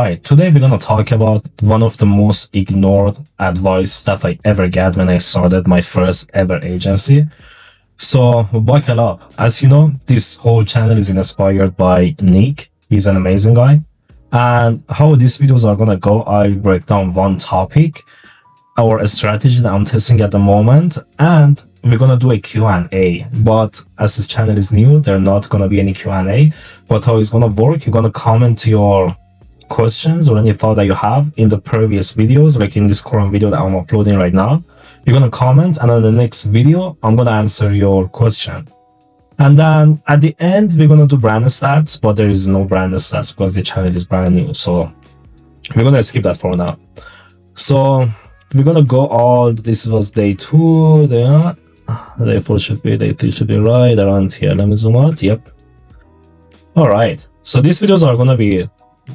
right, today we're gonna talk about one of the most ignored advice that I ever got when I started my first ever agency. So buckle up. As you know, this whole channel is inspired by Nick. He's an amazing guy. And how these videos are gonna go, I break down one topic, our strategy that I'm testing at the moment, and we're gonna do a Q&A. But as this channel is new, there are not gonna be any Q&A. But how it's gonna work, you're gonna comment your questions or any thought that you have in the previous videos, like in this current video that I'm uploading right now. You're gonna comment, and on the next video I'm gonna answer your question. And then at the end we're gonna do brand stats, but there is no brand stats because the channel is brand new, so we're gonna skip that for now. So we're gonna go all, this was day 2, day 4 should be, day 3 should be right around here. Let me zoom out. Yep. All right, so these videos are gonna be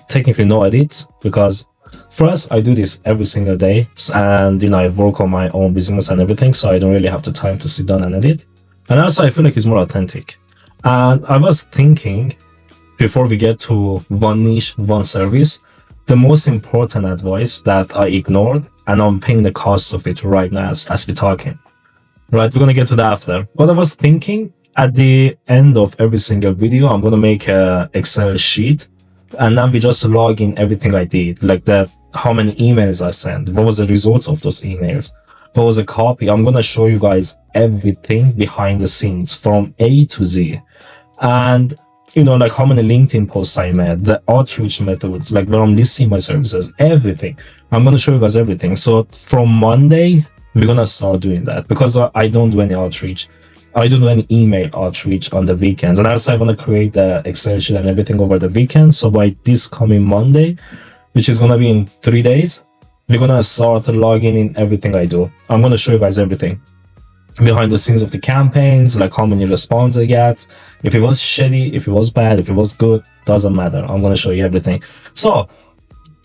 technically no edits, because first, I do this every single day, and I work on my own business and everything, so I don't really have the time to sit down and edit. And also I feel like it's more authentic. And I was thinking, before we get to one niche, one service, the most important advice that I ignored, and I'm paying the cost of it right now as we're talking. Right, we're gonna get to that after. But I was thinking, at the end of every single video, I'm gonna make a Excel sheet, and then we just log in everything I did, like that, how many emails I sent, what was the results of those emails, what was the copy. I'm gonna show you guys everything behind the scenes from A to Z. And like how many LinkedIn posts I made, the outreach methods, like where I'm listing my services, everything. I'm gonna show you guys everything. So from Monday, we're gonna start doing that, because I don't do any outreach. I don't do any email outreach on the weekends, and also I want to create the Excel sheet and everything over the weekend. So by this coming Monday, which is going to be in 3 days, we're going to start logging in everything I do. I'm going to show you guys everything behind the scenes of the campaigns, like how many responses I get, if it was shitty, if it was bad, if it was good, doesn't matter. I'm going to show you everything. So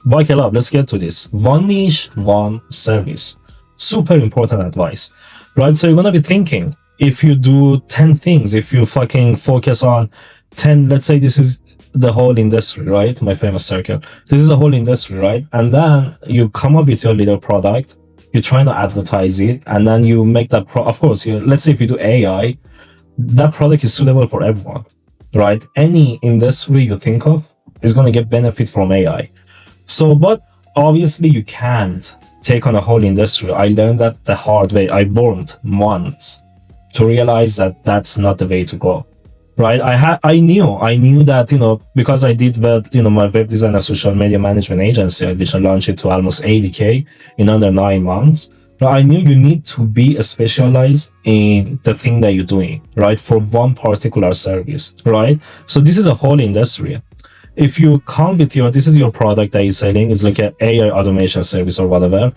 buckle up, let's get to this. One niche, one service. Super important advice, right? So you're going to be thinking, if you do 10 things, if you fucking focus on 10, let's say this is the whole industry, right? My famous circle. This is the whole industry, right? And then you come up with your little product, you're trying to advertise it, and then you make that, of course, let's say if you do AI, that product is suitable for everyone, right? Any industry you think of is going to get benefit from AI. So, but obviously you can't take on a whole industry. I learned that the hard way. I burned months to realize that that's not the way to go, right? I knew that, because I did my web design and social media management agency, which I launched it to almost 80K in under 9 months. But I knew you need to be specialized in the thing that you're doing, right? For one particular service, right? So this is a whole industry. If you come with this is your product that you're selling, is like an AI automation service or whatever.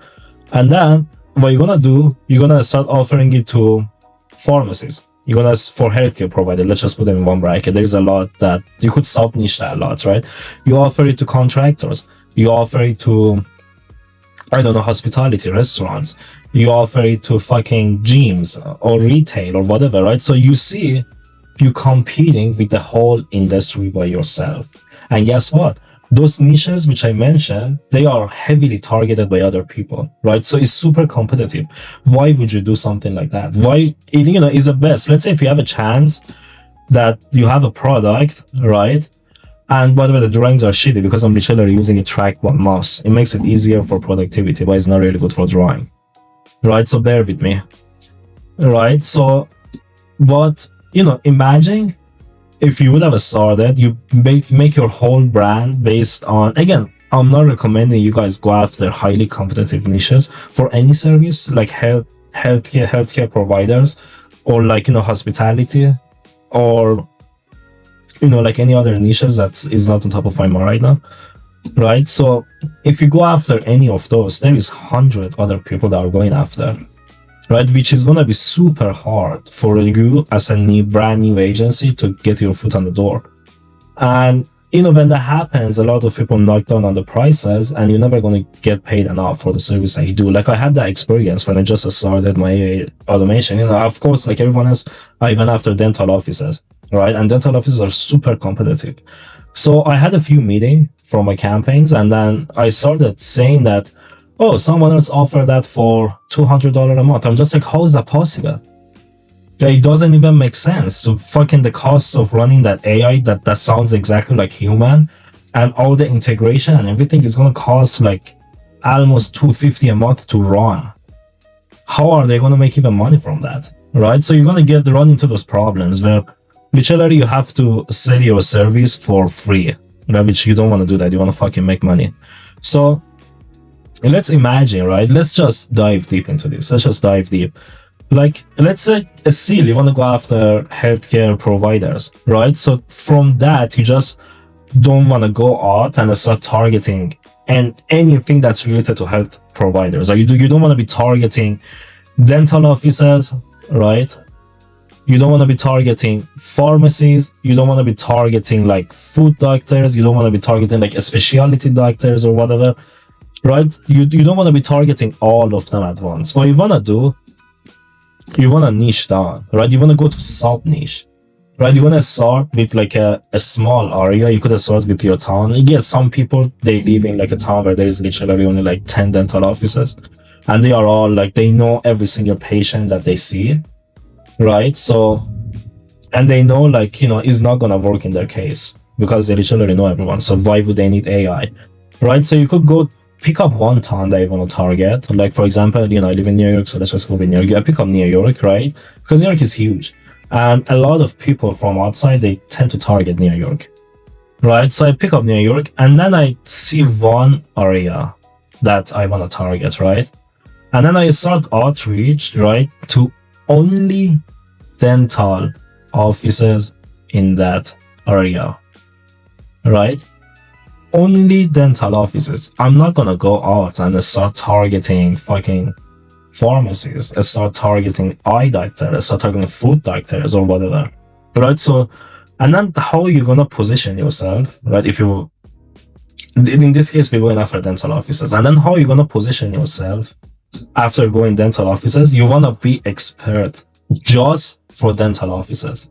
And then what you're gonna do, you're gonna start offering it to pharmacies. You're gonna, for healthcare provider, let's just put them in one bracket. There's a lot that you could sub niche that a lot, right? You offer it to contractors, you offer it to, I don't know, hospitality, restaurants, you offer it to fucking gyms or retail or whatever, right? So you see, you're competing with the whole industry by yourself. And guess what? Those niches which I mentioned, they are heavily targeted by other people, right? So it's super competitive. Why would you do something like that? Why, is the best. Let's say if you have a chance that you have a product, right? And by the way, the drawings are shitty because I'm literally using a trackball mouse. It makes it easier for productivity, but it's not really good for drawing, right? So bear with me, right? So, but, imagine if you would have started, you make your whole brand based on, again, I'm not recommending you guys go after highly competitive niches for any service, like healthcare providers, or like, hospitality, or, like any other niches that is not on top of my mind right now, right? So if you go after any of those, there is 100 other people that are going after, right? Which is gonna be super hard for you as a brand new agency to get your foot on the door. And when that happens, a lot of people knock down on the prices, and you're never gonna get paid enough for the service that you do. Like I had that experience when I just started my automation. Of course, like everyone else, I went after dental offices, right? And dental offices are super competitive. So I had a few meetings from my campaigns, and then I started saying that, oh, someone else offered that for $200 a month. I'm just like, how is that possible? It doesn't even make sense. So fucking the cost of running that AI that sounds exactly like human, and all the integration and everything is gonna cost like almost $250 a month to run. How are they gonna make even money from that? Right? So you're gonna run into those problems where literally you have to sell your service for free, right? Which you don't want to do that. You want to fucking make money. So let's imagine, right? Let's just dive deep into this. Let's just dive deep. Like, let's say still you want to go after healthcare providers, right? So from that, you just don't want to go out and start targeting and anything that's related to health providers. Like you don't want to be targeting dental offices, right? You don't want to be targeting pharmacies. You don't want to be targeting like food doctors. You don't want to be targeting like specialty doctors or whatever, right? You don't want to be targeting all of them at once. What you want to do, you want to niche down, right? You want to go to sub niche, right? You want to start with like a small area. You could start with your town. Yes, some people, they live in like a town where there is literally only like 10 dental offices, and they are all like, they know every single patient that they see, right? So, and they know like, it's not gonna work in their case because they literally know everyone. So why would they need AI, right? So you could go pick up one town that you want to target. Like, for example, I live in New York, so let's just go to New York. I pick up New York, right? Because New York is huge. And a lot of people from outside, they tend to target New York, right? So I pick up New York, and then I see one area that I want to target, right? And then I start outreach, right, to only dental offices in that area, right? Only dental offices. I'm not gonna go out and start targeting fucking pharmacies, start targeting eye doctors, start targeting food doctors or whatever, right? So, and then how are you gonna position yourself, right? If you, in this case, we're going after dental offices, and then how are you gonna position yourself after going dental offices? You wanna be expert just for dental offices,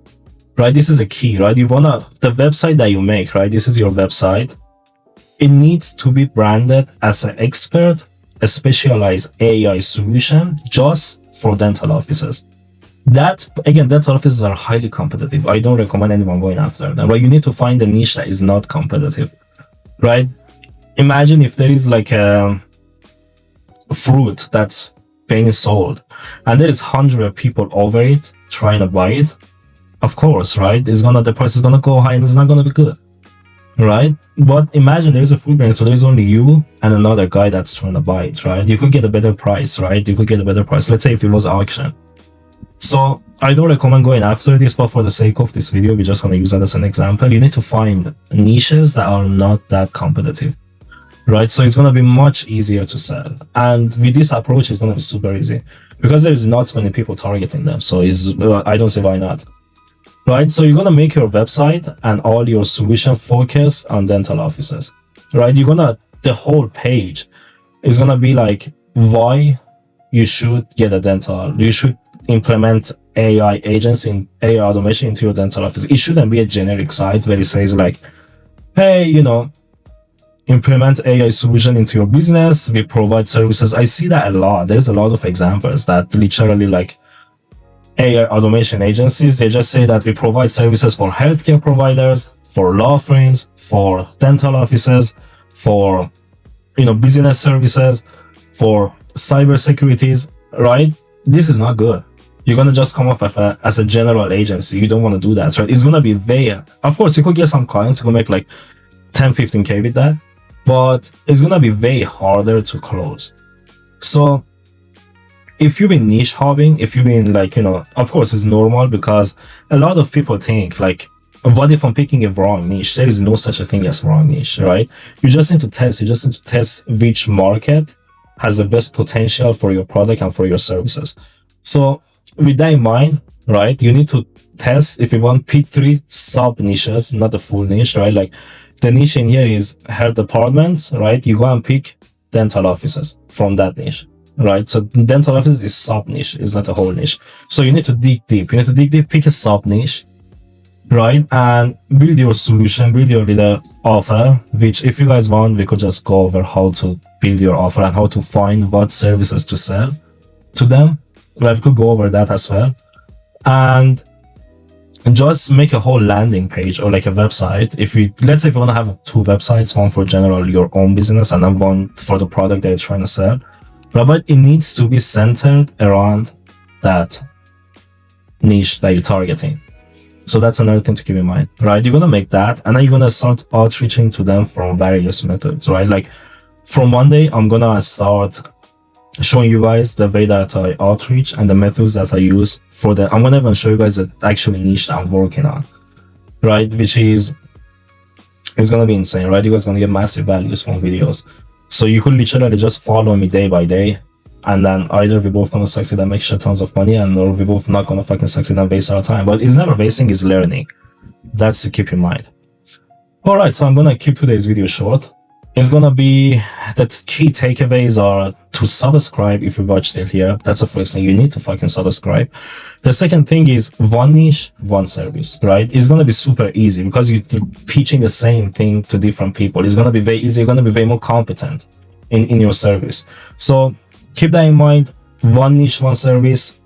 right? This is a key, right? The website that you make, right? This is your website. It needs to be branded as an expert, a specialized AI solution just for dental offices. That, again, dental offices are highly competitive. I don't recommend anyone going after them, right? You need to find a niche that is not competitive, right? Imagine if there is like a fruit that's being sold and there is 100 people over it trying to buy it. Of course, right? The price is gonna go high and it's not gonna be good, right? But imagine there's a food brand, so there's only you and another guy that's trying to buy it, right? You could get a better price, right? You could get a better price. Let's say if it was auction. So I don't recommend going after this, but for the sake of this video, we're just going to use that as an example. You need to find niches that are not that competitive, right? So it's going to be much easier to sell. And with this approach, it's going to be super easy because there's not many people targeting them. So I don't see why not. Right, so you're gonna make your website and all your solution focus on dental offices, right? The whole page is gonna be like why you should get a dental, you should implement AI agents in AI automation into your dental office. It shouldn't be a generic site where it says like, hey, implement AI solution into your business, we provide services. I see that a lot. There's a lot of examples that literally like AI automation agencies, they just say that we provide services for healthcare providers, for law firms, for dental offices, for business services, for cyber securities, right? This is not good. You're gonna just come off as a general agency. You don't want to do that, right? It's gonna be there. Of course, you could get some clients, you could make like 10-15K with that, but it's gonna be way harder to close. So if you've been niche hopping, if you've been like, of course it's normal because a lot of people think like, what if I'm picking a wrong niche? There is no such a thing as wrong niche, right? You just need to test which market has the best potential for your product and for your services. So with that in mind, right, you need to test, if you want, pick 3 sub niches, not a full niche, right? Like the niche in here is health departments, right? You go and pick dental offices from that niche. Right, so dental offices is sub niche, it's not a whole niche. So you need to dig deep. Pick a sub niche, right? And build your solution, build your little offer, which if you guys want, we could just go over how to build your offer and how to find what services to sell to them. Right? We could go over that as well. And just make a whole landing page or like a website. If you, let's say if you want to have two websites, one for general your own business and then one for the product that you're trying to sell, but it needs to be centered around that niche that you're targeting. So that's another thing to keep in mind, right? You're gonna make that, and then you're gonna start outreaching to them from various methods, right? Like from one day, I'm gonna start showing you guys the way that I outreach and the methods that I use for the. I'm gonna even show you guys the actual niche that I'm working on, right? Which is it's gonna be insane, right? You guys gonna get massive values from videos. So you could literally just follow me day by day, and then either we both gonna succeed and make shit tons of money, and or we both not gonna fucking succeed and waste our time. But it's never wasting, it's learning. That's to keep in mind. Alright, so I'm gonna keep today's video short. It's gonna be that key takeaways are to subscribe if you watched it here. That's the first thing. You need to fucking subscribe. The second thing is one niche, one service, right? It's gonna be super easy because you're pitching the same thing to different people. It's gonna be very easy. You're gonna be way more competent in your service. So keep that in mind. One niche, one service.